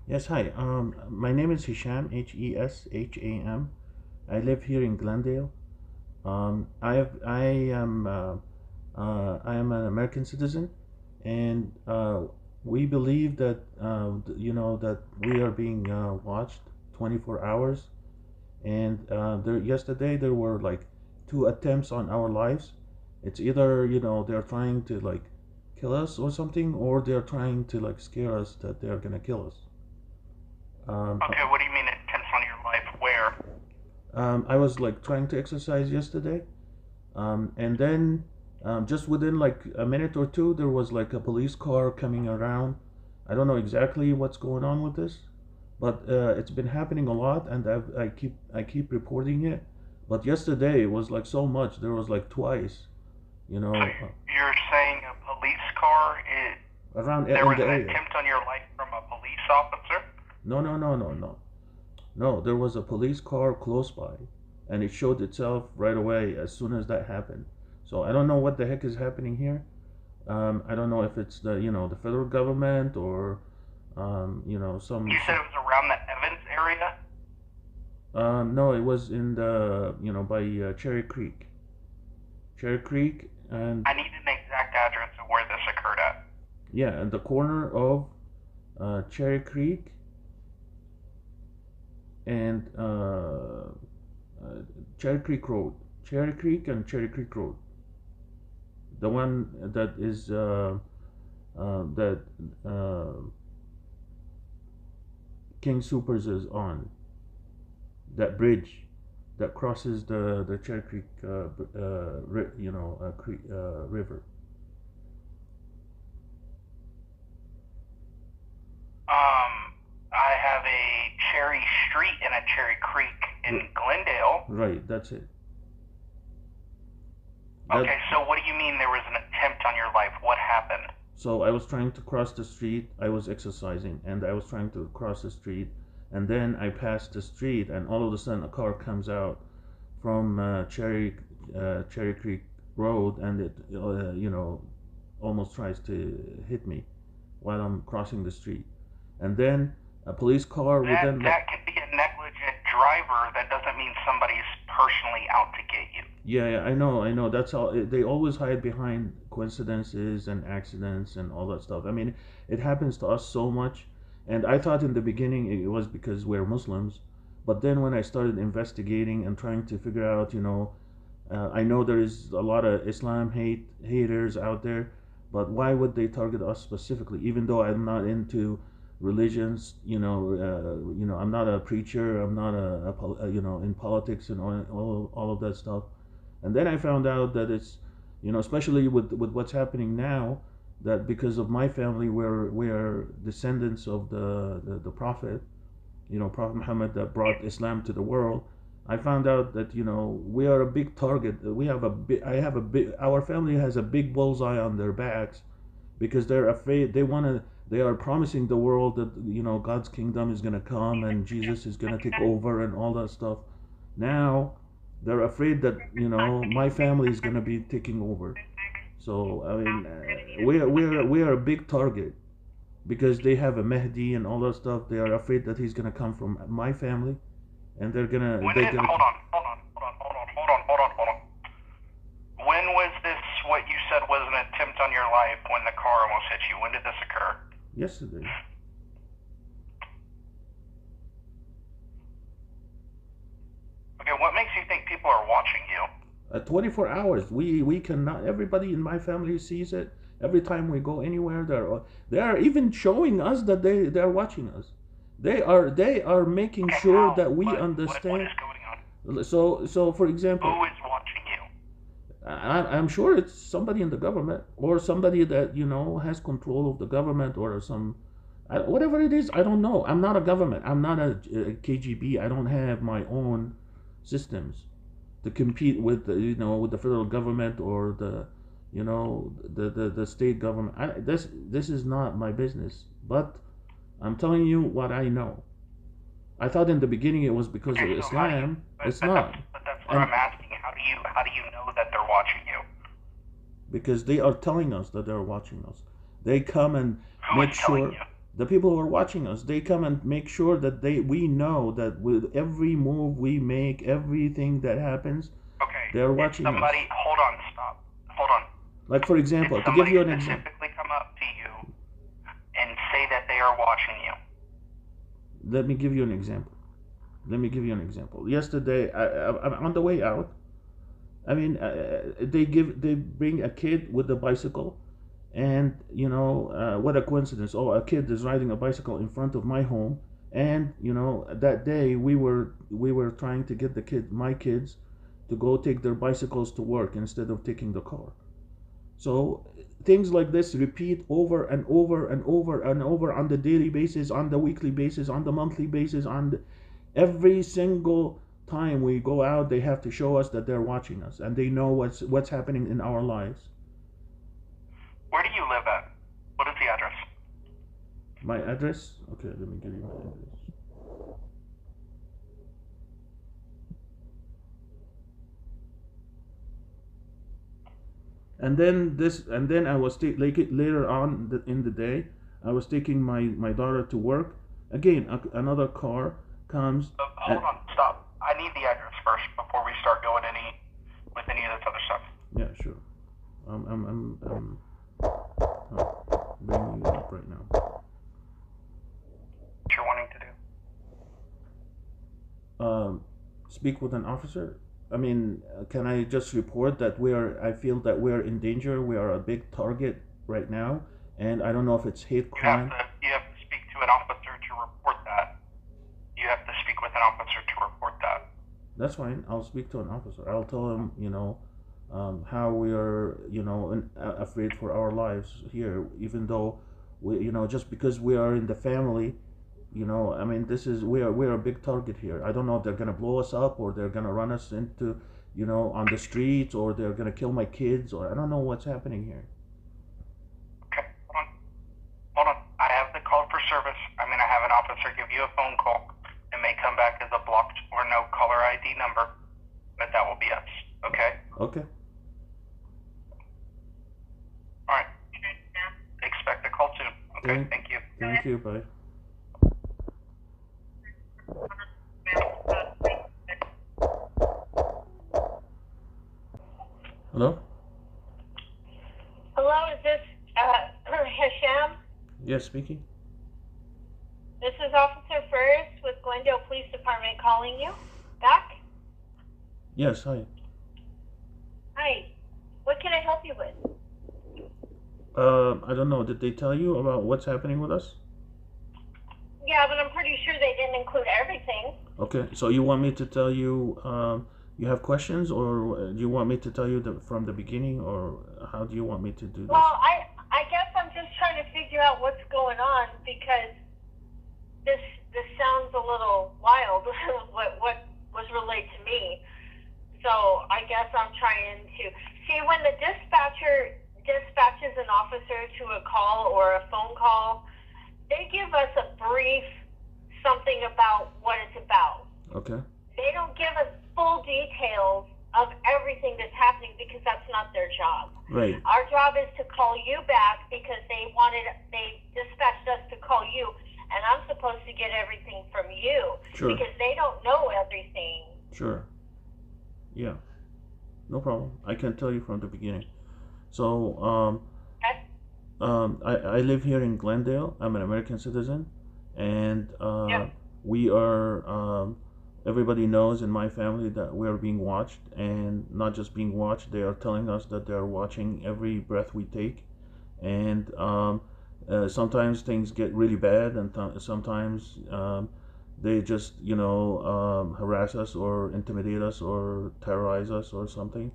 Yes, hi. My name is Hisham, Hesham. I live here in Glendale. I am an American citizen, and we believe that that we are being watched 24 hours. And yesterday there were like two attempts on our lives. It's either they're trying to like kill us or something, or they're trying to like scare us that they're gonna kill us. Um, Okay, what do you mean it attempts on your life? Where? I was like trying to exercise yesterday, and then just within like a minute or two, there was like a police car coming around. I don't know exactly what's going on with this, but it's been happening a lot, and I keep reporting it. But yesterday it was like so much. There was like twice, you So know, you're saying a police car? around There in was the an area. attempt on your life from a police officer? No, no, no, no, no, no. There was a police car close by, and it showed itself right away as soon as that happened. So I don't know what the heck is happening here. I don't know if it's the federal government or You said it was around the Evans area? no, it was in the by Cherry Creek, and I need an exact address of where this occurred at. yeah, at the corner of Cherry Creek and Cherry Creek Road, Cherry Creek and Cherry Creek Road, the one that is that uh, King Supers is on, that bridge that crosses the Cherry Creek river. I have a Cherry Street and a Cherry Creek in Glendale. Right, that's it. That Okay, so what do you mean there was an attempt on your life? What happened? So I was trying to cross the street. I was exercising, and I was trying to cross the street, and then I passed the street, and all of a sudden a car comes out from Cherry Creek Road, and it almost tries to hit me while I'm crossing the street, and then a police car That within like. that could be a negligent driver. That doesn't mean somebody's personally out to get you. Yeah, yeah, I know. That's all. They always hide behind coincidences and accidents and all that stuff. I mean, it happens to us so much. And I thought in the beginning it was because we're Muslims, but then when I started investigating and trying to figure out, I know there is a lot of Islam haters out there, but why would they target us specifically? Even though I'm not into religions, I'm not a preacher. I'm not in politics and all of that stuff. And then I found out that it's, especially with what's happening now, that because of my family, we are descendants of the Prophet, Prophet Muhammad that brought Islam to the world. I found out that we are a big target. We have a big. I have a big. Our family has a big bullseye on their backs because they're afraid. They want to. They are promising the world that God's kingdom is gonna come and Jesus is gonna take over and all that stuff. Now they're afraid that my family is gonna be taking over. So I mean, we are a big target because they have a Mahdi and all that stuff. They are afraid that he's gonna come from my family, and When they're did gonna. hold on, hold on, hold on, hold on, hold on, hold on, hold on. When was this what you said was an attempt on your life when the car almost hit you? When did this occur? Yesterday, Okay, what makes you think people are watching you? 24 hours. We cannot. Everybody in my family sees it. Every time we go anywhere, they are even showing us that they are watching us. They are making Okay, sure how? that we What understand. is going on? So for example, Who is watching you? I'm sure it's somebody in the government or somebody that has control of the government or whatever it is. I don't know. I'm not a government. I'm not a KGB. I don't have my own systems to compete with with the federal government or the state government. This is not my business. But I'm telling you what I know. I thought in the beginning it was because Okay, of so how do you? Islam. But It's but that's not, but that's what and I'm asking. How do you know that they're watching you? because they are telling us that they're watching us. They come and Who is make telling sure. you? The people who are watching us, they come and make sure that we know that with every move we make, everything that happens, Okay. they are Did watching somebody, us. hold on, stop. Hold on. Like for Did example, to give somebody you an example, specifically come up to you and say that they are watching you? let me give you an example. Yesterday, I'm on the way out. I mean, they bring a kid with a bicycle, and what a coincidence! Oh, a kid is riding a bicycle in front of my home, and that day we were trying to get my kids, to go take their bicycles to work instead of taking the car. So things like this repeat over and over and over and over on the daily basis, on the weekly basis, on the monthly basis, every single time we go out. They have to show us that they're watching us and they know what's happening in our lives. Where do you live at? What is the address? My address? Okay, let me give you my address. And then I was like later on in the day, I was taking my daughter to work. Again, another car comes. Hold on, stop. I need the address first before we start going with any of this other stuff. Yeah, sure. I'm bringing it up right now. What you're wanting to do? Speak with an officer. I mean, can I just report that I feel that we are in danger. We are a big target right now, and I don't know if it's hate crime. You have to speak to an officer to report that. You have to speak with an officer to report that. That's fine. I'll speak to an officer. I'll tell him, how we are, afraid for our lives here, even though just because we are in the family. I mean, we're a big target here. I don't know if they're gonna blow us up or they're gonna run us into, on the streets, or they're gonna kill my kids, or I don't know what's happening here. Okay, hold on. I have the call for service. I'm gonna have an officer give you a phone call. It may come back as a blocked or no caller ID number, but that will be us. Okay. Okay. All right. Expect a call soon. Okay. Thank you. Thank you. Bye. Hello? Hello, is this Hisham? Yes, speaking. This is Officer First with Glendale Police Department calling you back. Yes, hi. Hi, what can I help you with? I don't know. Did they tell you about what's happening with us? Yeah, but I'm pretty sure they didn't include everything. Okay, so you want me to tell you, you have questions, or do you want me to tell you from the beginning, or how do you want me to do this? Well, I guess I'm just trying to figure out what's going on, because this sounds a little wild, what was relayed to me. So I guess I'm trying to see, when the dispatcher dispatches an officer to a call or a phone call, they give us a brief something about what it's about. Okay. They don't give us full details of everything that's happening, because that's not their job. Right. Our job is to call you back because they dispatched us to call you, and I'm supposed to get everything from you. Sure. Because they don't know everything. Sure. Yeah. No problem. I can tell you from the beginning. So, Okay. I live here in Glendale. I'm an American citizen, and Yeah. we are. Everybody knows in my family that we are being watched, and not just being watched. They are telling us that they are watching every breath we take, and sometimes things get really bad, and sometimes they just harass us or intimidate us or terrorize us or something.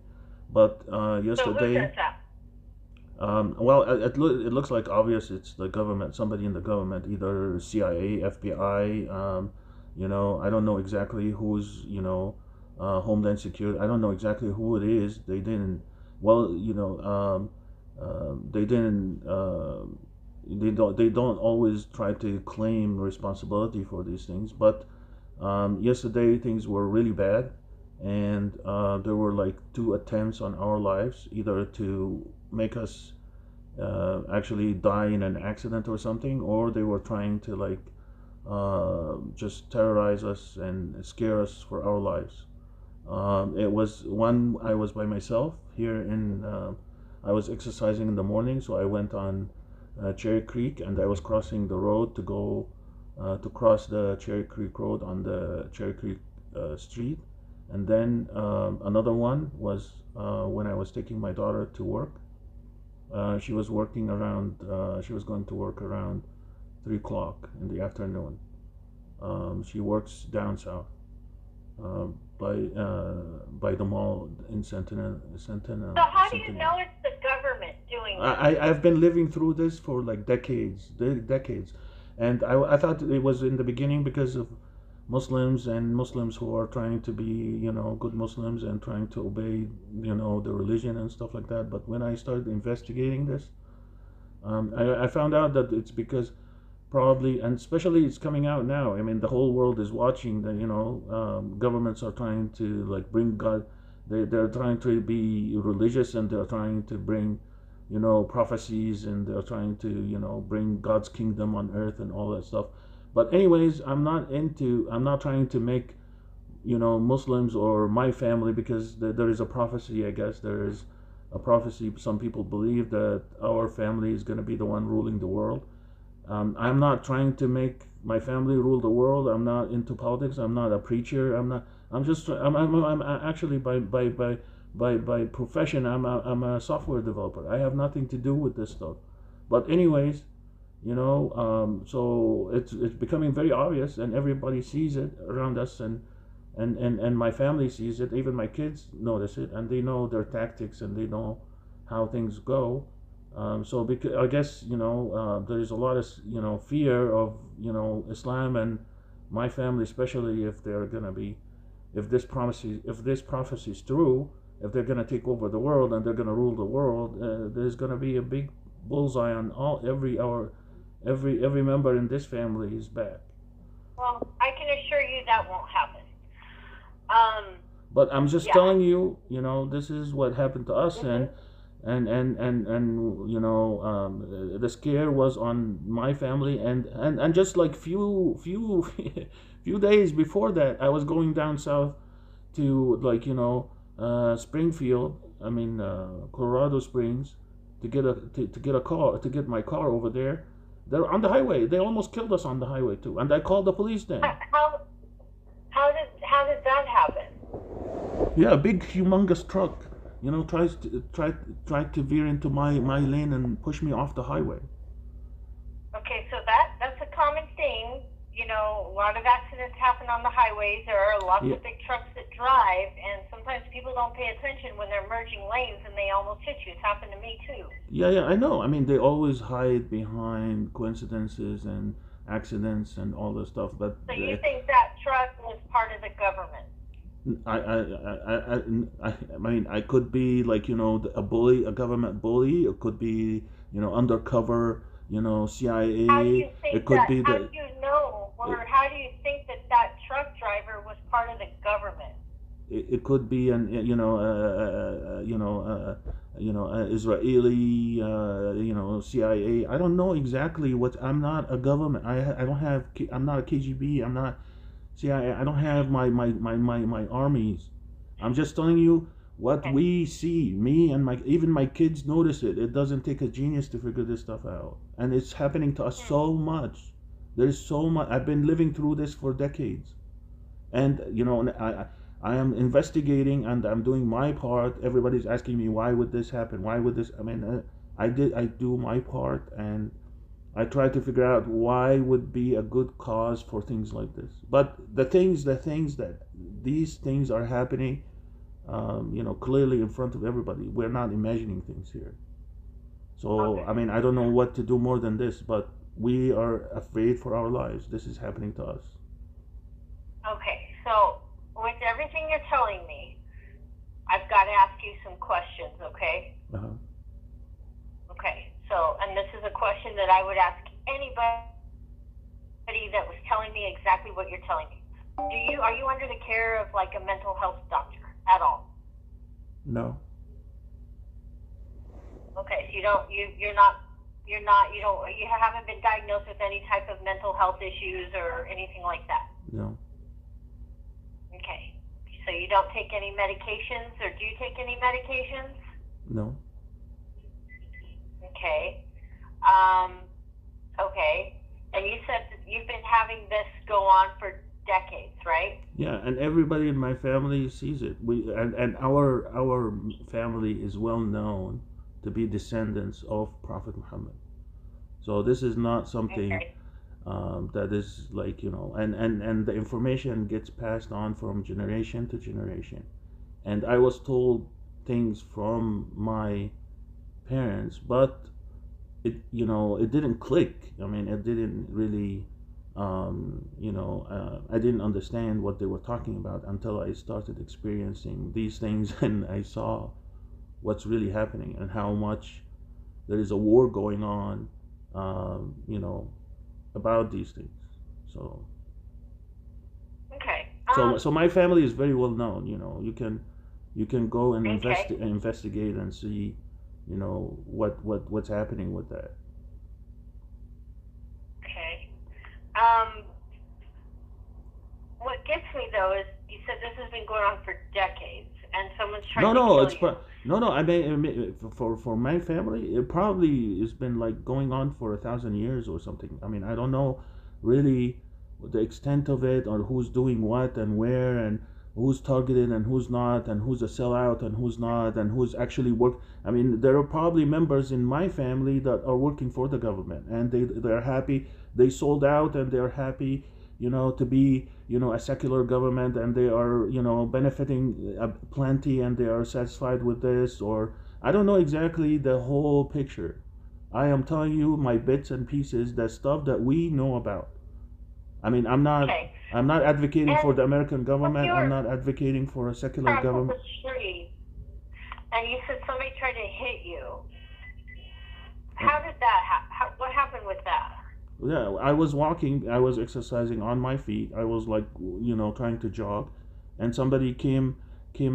But So who yesterday. says that? Well, it looks like obvious it's the government, somebody in the government, either CIA, FBI. I don't know exactly who's, Homeland Security. I don't know exactly who it is. They didn't. Well, they didn't. They don't always try to claim responsibility for these things. But yesterday things were really bad, and there were like 2 attempts on our lives, either to make us actually die in an accident or something, or they were trying to like just terrorize us and scare us for our lives. It was one, I was by myself here in. I was exercising in the morning, so I went on Cherry Creek, and I was crossing the road to go to cross the Cherry Creek Road on the Cherry Creek Street, and then another one was when I was taking my daughter to work. She was working around. She was going to work around 3 o'clock in the afternoon. She works down south uh, by the mall in Sentinel. So how do you know it's the government doing this? I've been living through this for like decades, and I thought it was in the beginning because of Muslims and Muslims who are trying to be, good Muslims and trying to obey, the religion and stuff like that. But when I started investigating this, I found out that it's because probably, and especially it's coming out now. I mean, the whole world is watching that, governments are trying to like bring God, they're trying to be religious, and they're trying to bring, prophecies, and they're trying to, bring God's kingdom on earth and all that stuff. But anyways, I'm not trying to make, Muslims or my family, because there is a prophecy, I guess. There is a prophecy. Some people believe that our family is going to be the one ruling the world. I'm not trying to make my family rule the world. I'm not into politics. I'm not a preacher. I'm not. I'm just. I'm actually by profession. I'm a software developer. I have nothing to do with this stuff. But anyways, so it's becoming very obvious, and everybody sees it around us, and my family sees it. Even my kids notice it, and they know their tactics, and they know how things go. So because I guess there is a lot of fear of Islam and my family, especially if they're gonna be, if this prophecy is true, if they're gonna take over the world and they're gonna rule the world, there's gonna be a big bullseye on every member in this family is back. Well, I can assure you that won't happen. But I'm just Yeah. telling you, this is what happened to us, Mhm. and the scare was on my family, and just like few few days before that, I was going down south to like Springfield, I mean Colorado Springs, to get a car, to get my car over there. They're on the highway. They almost killed us on the highway too, and I called the police then. How did that happen? Yeah, a big humongous truck, tried to veer into my lane and push me off the highway. Okay, so that's a common thing. A lot of accidents happen on the highways. There are lots Yeah. of big trucks that drive, and sometimes people don't pay attention when they're merging lanes and they almost hit you. It's happened to me too. Yeah, I know. I mean, they always hide behind coincidences and accidents and all this stuff, but So you think that truck was part of the government? I mean, I could be like, a bully, a government bully. It could be, undercover, CIA. How do you think It could that? be How the. do you know, or how do you think that truck driver was part of the government? It could be an Israeli CIA. I don't know exactly what. I'm not a government. I don't have. I'm not a KGB. I'm not CIA. I don't have my armies. I'm just telling you what Okay. we see. Me and even my kids notice it. It doesn't take a genius to figure this stuff out, and it's happening to us so much. There's so much. I've been living through this for decades, and I am investigating and I'm doing my part. Everybody's asking me, why would this happen? Why would this? I mean, I do my part, and I try to figure out why would be a good cause for things like this. But the things that these things are happening, clearly in front of everybody. We're not imagining things here. So, Okay. I mean, I don't know what to do more than this, but we are afraid for our lives. This is happening to us. Okay, so with everything you're telling me, I've got to ask you some questions, okay? Uh-huh. Okay, so, and this is a question that I would ask anybody that was telling me exactly what you're telling me. Are you under the care of like a mental health doctor at all? No. Okay, so you haven't been diagnosed with any type of mental health issues or anything like that. No. Okay, so you don't take any medications, or do you take any medications? No. Okay. Okay. And you said that you've been having this go on for decades, right? Yeah, and everybody in my family sees it. And our family is well known to be descendants of Prophet Muhammad. So this is not something Okay. that is like, and the information gets passed on from generation to generation. And I was told things from my parents, but it didn't click. I mean, it didn't really, I didn't understand what they were talking about until I started experiencing these things and I saw what's really happening and how much there is a war going on, about these things. So, Okay. so my family is very well known. You can go and Okay. investigate and see, what's happening with that. Okay. What gets me though is you said this has been going on for decades, and someone's No, trying to no, kill it's you. no. I mean, for my family, it probably has been like going on for 1,000 years or something. I mean, I don't know really the extent of it or who's doing what and where and who's targeted and who's not and who's a sellout and who's not and who's actually work. I mean, there are probably members in my family that are working for the government and they're happy. They sold out and they're happy, to be, a secular government, and they are, benefiting plenty, and they are satisfied with this, or I don't know exactly the whole picture. I am telling you my bits and pieces, the stuff that we know about. I mean, Okay. I'm not advocating for And the American when you government. I'm were not advocating for a secular crossing the government. street, and you said somebody tried to hit you, Uh, how did that what happened with that? Yeah, I was walking, I was exercising on my feet. I was like, trying to jog, and somebody came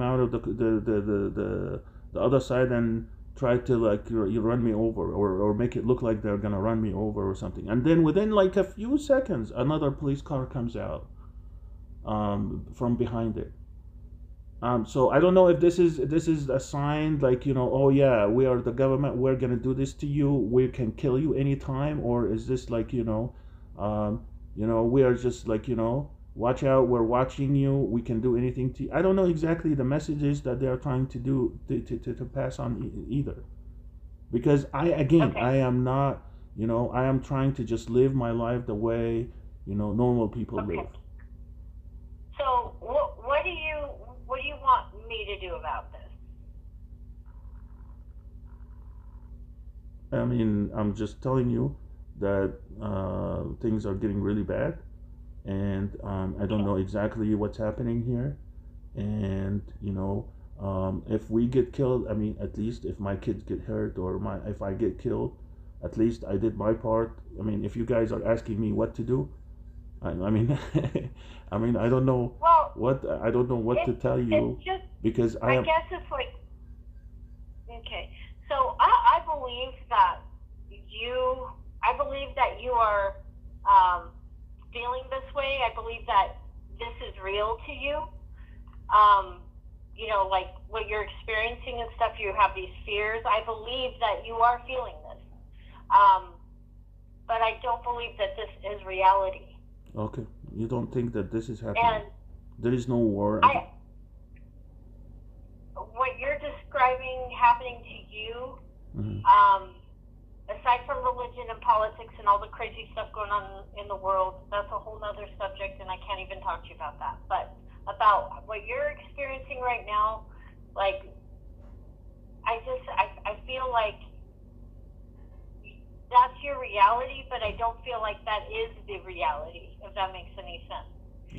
out of the other side and tried to like you run me over or make it look like they're gonna run me over or something. And then within like a few seconds, another police car comes out from behind it. So I don't know if this is a sign like, oh yeah, we are the government, we're gonna do this to you, we can kill you anytime, or is this like, we are just like, watch out, we're watching you, we can do anything to you. I don't know exactly the messages that they are trying to do to pass on either, because Okay. I am not, I am trying to just live my life the way, normal people live. Okay. So what do you want me to do about this? I mean, I'm just telling you that things are getting really bad, and I don't know exactly what's happening here. And if we get killed, I mean, at least if my kids get hurt or if I get killed, at least I did my part. I mean, if you guys are asking me what to do, I mean, I mean, Well, I don't know what to tell it's you just, because I I am. guess it's like, okay. So I believe that you, I believe that you are feeling this way. I believe that this is real to you. Um, like what you're experiencing and stuff, you have these fears. I believe that you are feeling this. Um, but I don't believe that this is reality. Okay, you don't think that this is happening? And There is no war. I, what you're describing happening to you, Mhm. aside from religion and politics and all the crazy stuff going on in the world, that's a whole nother subject, and I can't even talk to you about that. But about what you're experiencing right now, like, I feel like that's your reality, but I don't feel like that is the reality, if that makes any sense.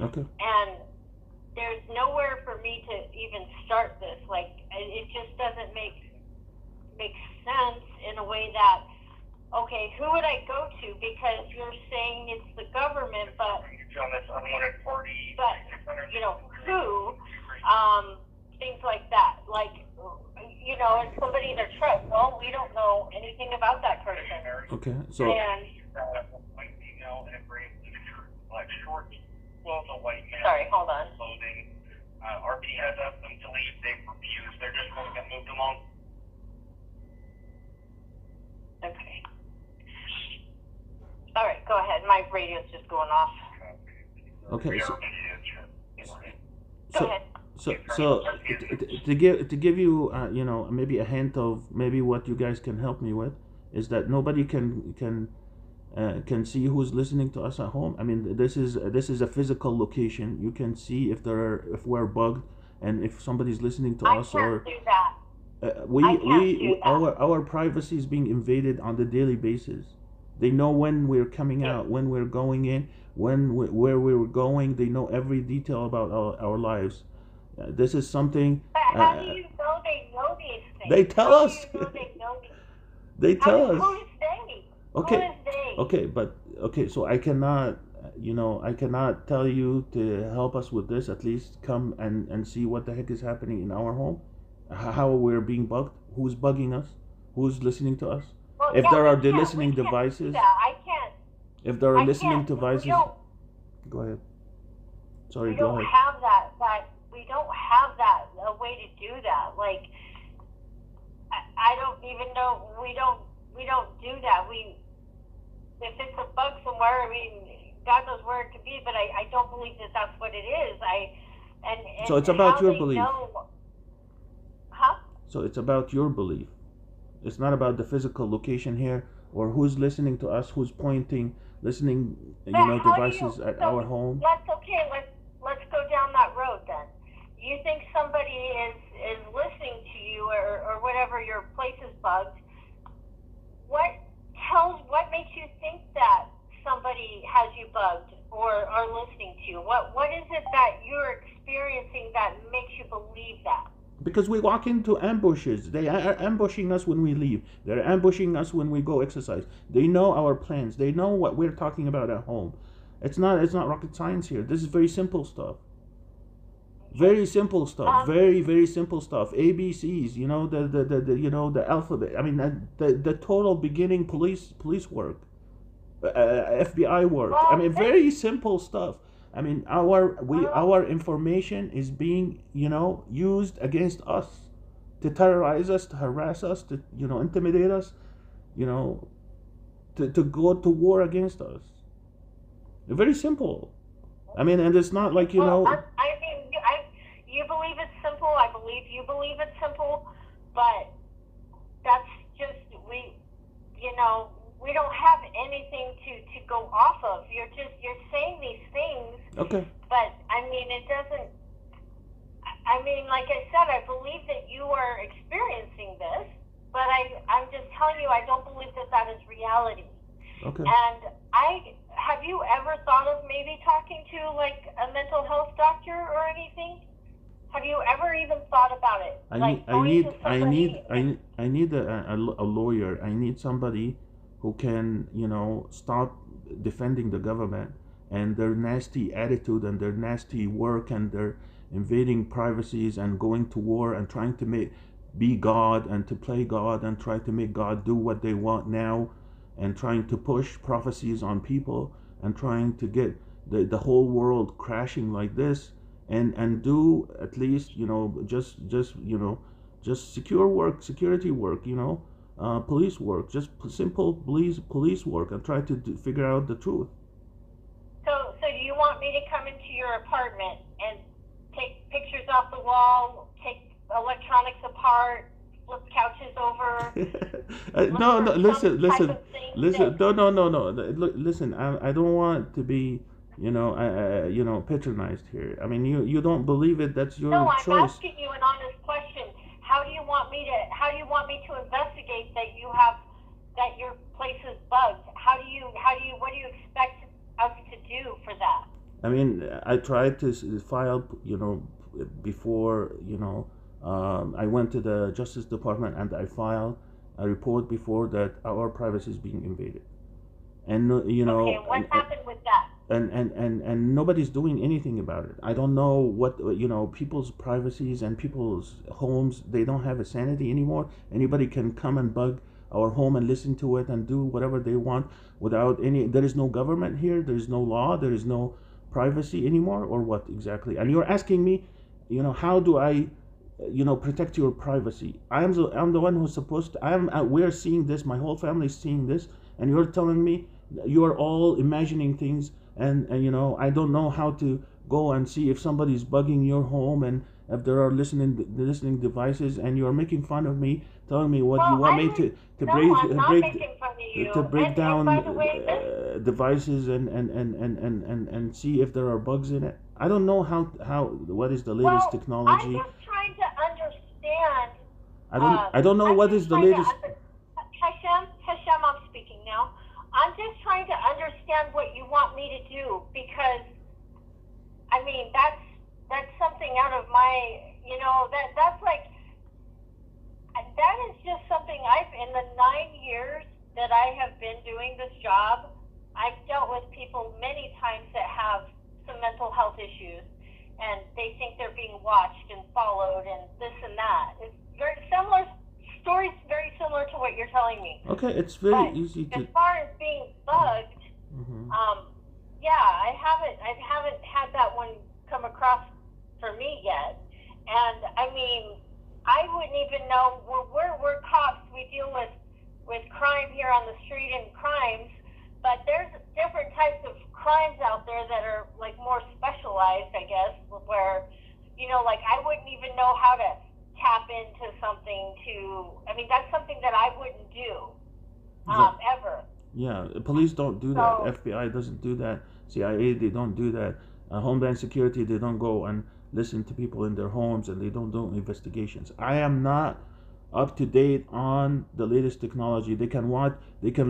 Okay. And there's nowhere for me to even start this. Like, it just doesn't make sense in a way that, okay, who would I go to? Because you're saying it's the government, but who? Things like that. Like, you know, it's somebody in their truck. Well, we don't know anything about that person. Okay, so And White female in a gray blue shirt, black shorts. Well, the white man. sorry, hold on. Clothing. RP has asked them to leave. They've refused. They're just going to get moved along. Okay. All right, go ahead. My radio's just going off. okay, Go so ahead. to give you you know, maybe a hint of maybe what you guys can help me with is that nobody can see who's listening to us at home. I mean, this is a physical location. You can see if we're bugged and if somebody's listening to us, or do that. our privacy is being invaded on the daily basis. They know when we're coming out, when we're going in, where we're going. They know every detail about our lives. This is something. But how do you know they know these things? They tell how us. Do you know they know these? They tell us. Who is they? Okay. Who is they? Okay, but okay, so I cannot, you know, I cannot tell you to help us with this. At least come and see what the heck is happening in our home, how we're being bugged, who's bugging us, who's listening to us. Well, If yeah, there are we can't- listening we can't do devices, that. I can't. if there are I listening can't. devices, We don't, go ahead. Sorry, we go don't ahead. have that. We don't have that a way to do that. Like, I don't even know. We don't do that. If it's a bug somewhere, I mean, God knows where it could be, but I don't believe that that's what it is. And So it's about how your they belief. know- Huh? So it's about your belief. It's not about the physical location here or who's listening to us, who's pointing, listening, you But know, how do devices at so our home. Let's let's go down that road then. You think somebody is listening to you or whatever, your place is bugged. What makes you think that somebody has you bugged or are listening to you? What is it that you're experiencing that makes you believe that? Because we walk into ambushes. They are ambushing us when we leave. They're ambushing us when we go exercise. They know our plans. They know what we're talking about at home. It's not rocket science here. This is very simple stuff. Very simple stuff. Very simple stuff. ABCs. You know, the you know, the alphabet. I mean, the total beginning police work, FBI work. I mean, very simple stuff. I mean, our information is being, you know, used against us, to terrorize us, to harass us, to, you know, intimidate us, you know, to go to war against us. Very simple. I mean, and it's not like, you know. I mean, you believe it's simple. I believe you believe it's simple, but that's just we don't have anything to go off of. You're saying these things. Okay. But I mean, it doesn't. I mean, like I said, I believe that you are experiencing this, but I'm just telling you, I don't believe that is reality. Okay. And have you ever thought of maybe talking to like a mental health doctor or anything? Have you ever even thought about it? I need a lawyer. I need somebody who can, you know, stop defending the government and their nasty attitude and their nasty work and their invading privacies and going to war and trying to be God and to play God and try to make God do what they want now, and trying to push prophecies on people and trying to get the whole world crashing like this, and do at least, you know, just you know, just security work, you know, police work, just simple police work, and try to figure out the truth. So do you want me to come into your apartment and take pictures off the wall, take electronics apart, flip couches over? No, listen. No. Look, listen. I don't want to be, you know, patronized here. I mean, you don't believe it. That's your choice. No, I'm asking you an honest question. How do you want me to investigate that your place is bugged? What do you expect us to do for that? I mean, I tried to file, you know, before, you know, I went to the Justice Department and I filed a report before that our privacy is being invaded. And, you know. Okay, what happened with that? and nobody's doing anything about it. I don't know what, people's privacies and people's homes, they don't have a sanity anymore. Anybody can come and bug our home and listen to it and do whatever they want without any. There is no government here, there is no law, there is no privacy anymore, or what exactly? And you're asking me, how do I protect your privacy? I'm the one who's supposed to. We're seeing this, my whole family is seeing this, and you're telling me you are all imagining things, and I don't know how to go and see if somebody's bugging your home, and if there are listening devices, and you're making fun of me, telling me what you want me to no, break I'm not making fun of you. to break and down by the way, this, devices and see if there are bugs in it. I don't know how what is the latest technology. I'm just trying to understand. I don't know what is the latest. Hashem, I'm speaking now. I'm just trying to understand what you want me to do, because I mean that's something out of my, that's like, that is just something in the 9 years that I have been doing this job, I've dealt with people many times that have some mental health issues, and they think they're being watched and followed and this and that. It's very similar stories, very similar to what you're telling me. Okay, it's very But easy to. as far as being bugged, Mhm. yeah, I haven't had that one come across for me yet. And I mean, I wouldn't even know. We're cops. We deal with crime here on the street and crimes, but there's different types of crimes out there that are like more specialized, I guess, where like I wouldn't even know how to tap into something I mean, that's something that I wouldn't do ever. Yeah, police don't do that. FBI doesn't do that. CIA, they don't do that. Homeland Security, they don't go and listen to people in their homes, and they don't do investigations. I am not up to date on the latest technology. They can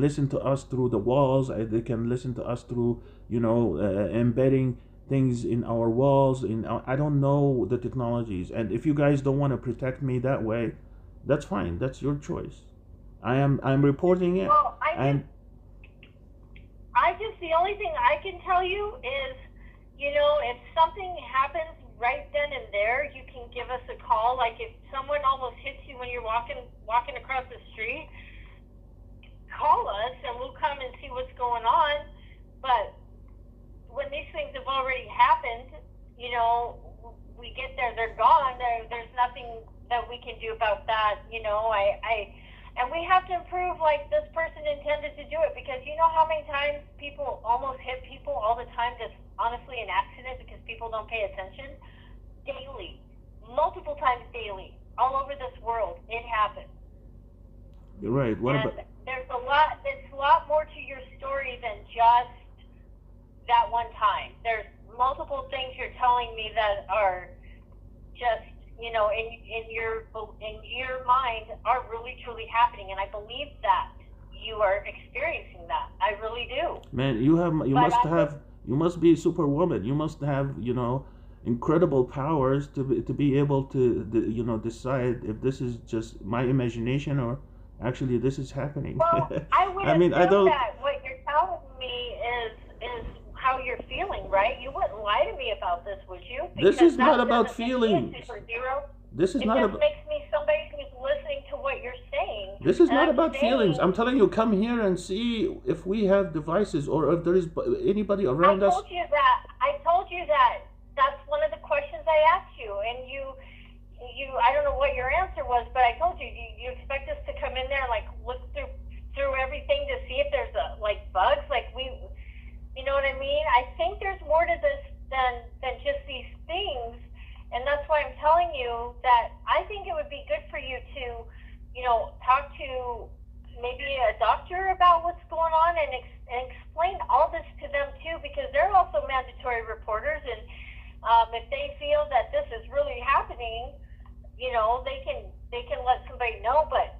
listen to us through the walls. They can listen to us through embedding things in our walls. I don't know the technologies, and if you guys don't want to protect me that way, that's fine. That's your choice. I'm reporting it. Well, and the only thing I can tell you is, if something happens right then and there, you can give us a call. Like if someone almost hits you when you're walking across the street, call us and we'll come and see what's going on. But when these things have already happened, we get there, they're gone. There's nothing that we can do about that. And we have to improve, like this person intended to do it, because you know how many times people almost hit people all the time, just honestly an accident because people don't pay attention? Daily. Multiple times daily. All over this world. It happens. you're right. What And about? there's a lot more to your story than just that one time. There's multiple things you're telling me that are just, in your mind are really truly happening, and I believe that you are experiencing that. I really do. Man, you must be a superwoman. You must have, incredible powers to be able to, decide if this is just my imagination or actually this is happening. Well, I would I mean, I assume don't. that what you're telling me is how you're feeling, right? You wouldn't lie to me about this, would you? This Because is not that about doesn't make me a feelings. superhero. This is It not just about. makes me somebody who's listening to what you're saying. This is And not I'm about feelings. saying- I'm telling you, come here and see if we have devices or if there is anybody I around us. told you that. That's one of the questions I asked you, and you. I don't know what your answer was, but I told you you expect us to come in there and like look through everything to see if there's bugs, you know what I mean? I think there's more to this than just these things, and that's why I'm telling you that I think it would be good for you to, talk to maybe a doctor about what's going on and explain all this to them too, because they're also mandatory reporters, and if they feel that this is really happening, they can let somebody know. But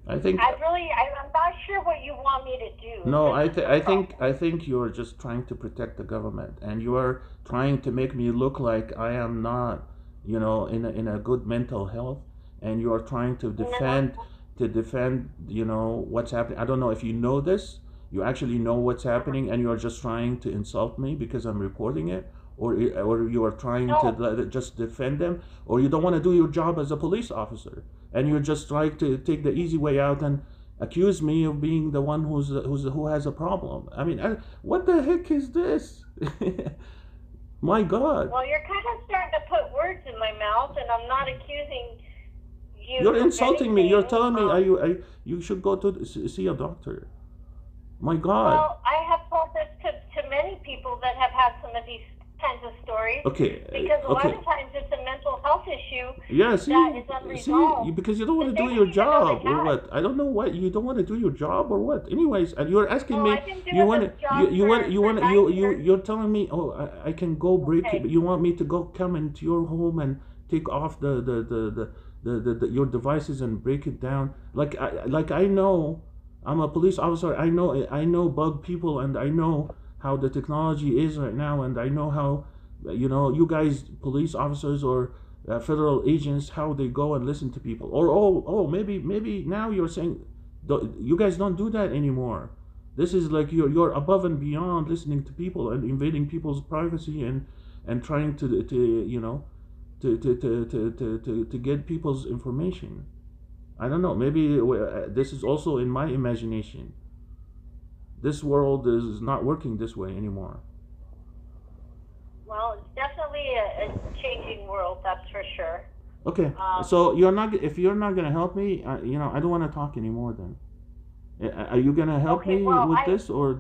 I think. I'm not sure what you want me to do. No, This is the I think you're just trying to protect the government, and you are trying to make me look like I am not, in a good mental health, and you are trying to defend, what's happening. I don't know if you know this. You actually know what's happening, and you're just trying to insult me because I'm reporting it, or you are trying No. to just defend them, or you don't want to do your job as a police officer, and you're just trying to take the easy way out and accuse me of being the one who has a problem. I mean, what the heck is this? My God. Well, you're kind of starting to put words in my mouth, and I'm not accusing you. You're of insulting me. You're anything. telling me you should go to see a doctor. My God. Well, I have told this to many people that have had some of these kinds of stories. Okay. Because a lot Okay. of times it's a mental health issue Yeah. See. that is unresolved. Because you don't want to They do don't your even know they job or have. what? I don't know what you don't want to do your job or what. Anyways, and you're asking Well, me. I've been You doing want this to. job You want. for You want. 9 years. You're telling me. Oh, I can go break Okay. it. You want me to go come into your home and take off your devices and break it down? Like I know. I'm a police officer. I know bug people, and I know how the technology is right now, and I know how, you guys, police officers or federal agents, how they go and listen to people. Or maybe now you're saying, you guys don't do that anymore. This is like you're above and beyond listening to people and invading people's privacy and trying to get people's information. I don't know. Maybe this is also in my imagination. This world is not working this way anymore. Well, it's definitely a changing world, that's for sure. Okay, Um, so if you're not gonna help me, I don't want to talk anymore. Then, are you gonna help Okay, me well, with this, or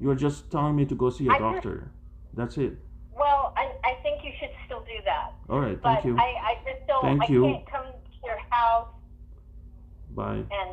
you're just telling me to go see a I just- doctor? That's it. Well, I think you should still do that. All right. But Thank you. I just don't, Thank I you. can't come to your house Bye. and